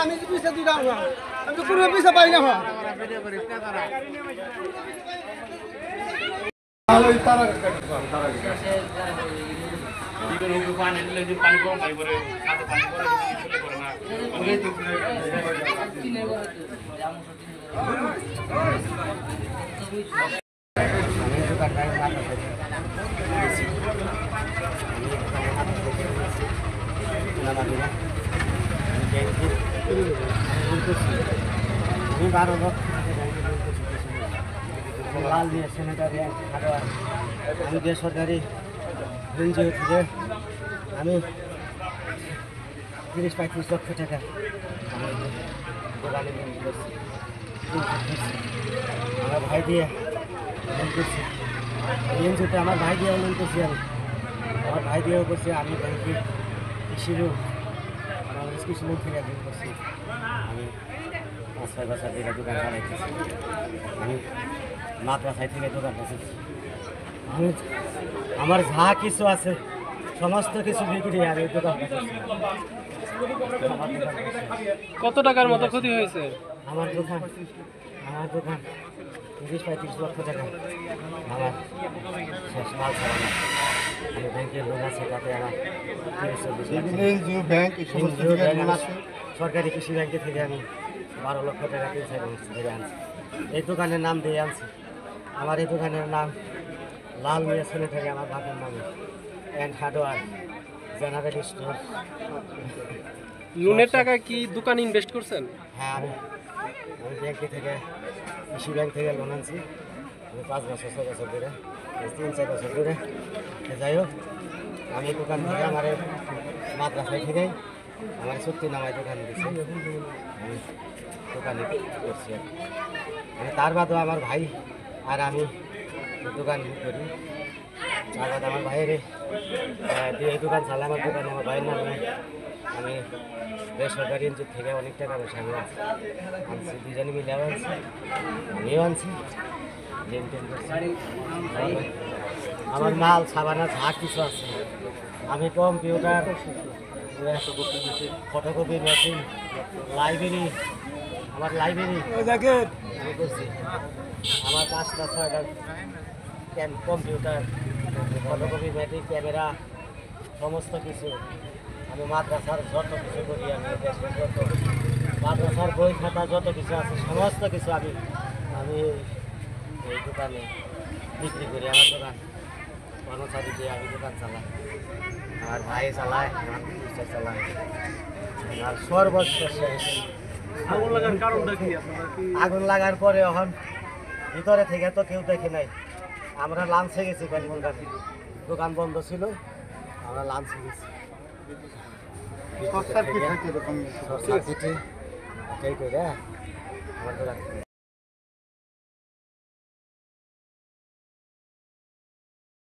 আমি পয়সা দিই না, আমি তো কোনো পয়সা পাই না। লাল দিয়ে সেনেটারি আমি বেসরকারি এনজিও থেকে আমি 30-35 লক্ষ টাকা দোকানে লোন করছি। আমার ভাই দিয়ে লোন করছি, এনজিওতে আমার ভাই দিয়ে লোন করছি। আমি আমার ভাই দিয়েও করছি। আমি ব্যাংকে কৃষিরও কৃষি লোন থেকে লোন করছি। আমি 5-6 বছর থেকে দোকান চালাইতেছি। আমি মাদ্রাসায় থেকে দোকান বসেছি। আমি আমার যা কিছু আছে সমস্ত কিছু বিক্রি আমি দোকান বসেছি। কত টাকার মতো ক্ষতি হয়েছে? আমার দোকান 30-35 লক্ষ টাকা আমার শেষ মাল ছাড়ানো। আমি ব্যাংকের লোন আছে, তাতে আমার 30-40 ব্যাংক সরকারি কৃষি ব্যাংকে থেকে আমি 12 লক্ষ টাকা 3-4 বছর ধরে আনছি। এই দোকানের নাম দিয়ে আনছি। আমার এই দোকানের নাম লাল মিয়া ছেলে থেকে আমার বাপের নামে অ্যান্ড হার্ডওয়্যার জেনারেল স্টোর। লোনের টাকা কি দোকানে ইনভেস্ট করছেন? হ্যাঁ, আমি ব্যাংকে থেকে কৃষি ব্যাংক থেকে লোন আনছি। আমি 5 বছর 6 বছর ধরে 3-4 বছর ধরে। যাই হোক, আমি দোকান থেকে আমার মাদ্রাসায় থেকে আমার চুক্তি নামায় দোকান দিচ্ছি। আমি দোকানে করছি। মানে তার বাদেও আমার ভাই আর আমি দোকান করি। তার বাদে আমার ভাইয়ের দিয়ে দোকান চালাই। আমার দোকানে আমার ভাইয়ের নামে আমি বেসরকারি এনজিও থেকে অনেক টাকা পয়সা আমি আনছি। দুজনে মিলে আনছি, আমিও আনছি। আমার মাল সাবানা যা কিছু আছে, আমি কম্পিউটার, ফটোকপি মেশিন, লাইব্রেরি, আমার লাইব্রেরি আমি করছি। আমার 5টা-6টা কম্পিউটার, ফটোকপি মেশিন, ক্যামেরা, সমস্ত কিছু আমি মাদ্রাসার যত কিছু করি। আমি যত মাদ্রাসার বই খাতা যত কিছু আছে সমস্ত কিছু আমি এই দোকানে বিক্রি করি। আমার দোকান কর্মচারী দিয়ে আমি দোকান চালাই। আমার ভাই চালায়, আমার পুলিশে চালায়। আর সর্বোচ্চ শেষ আগুন লাগার কারণটা কি? আগুন লাগার পরে এখন ভিতরে থেকে তো কেউ দেখে নাই। আমরা লাঞ্চে গেছি, দোকান বন্ধ ছিল, আমরা লাঞ্চে গেছি। আমার দোকান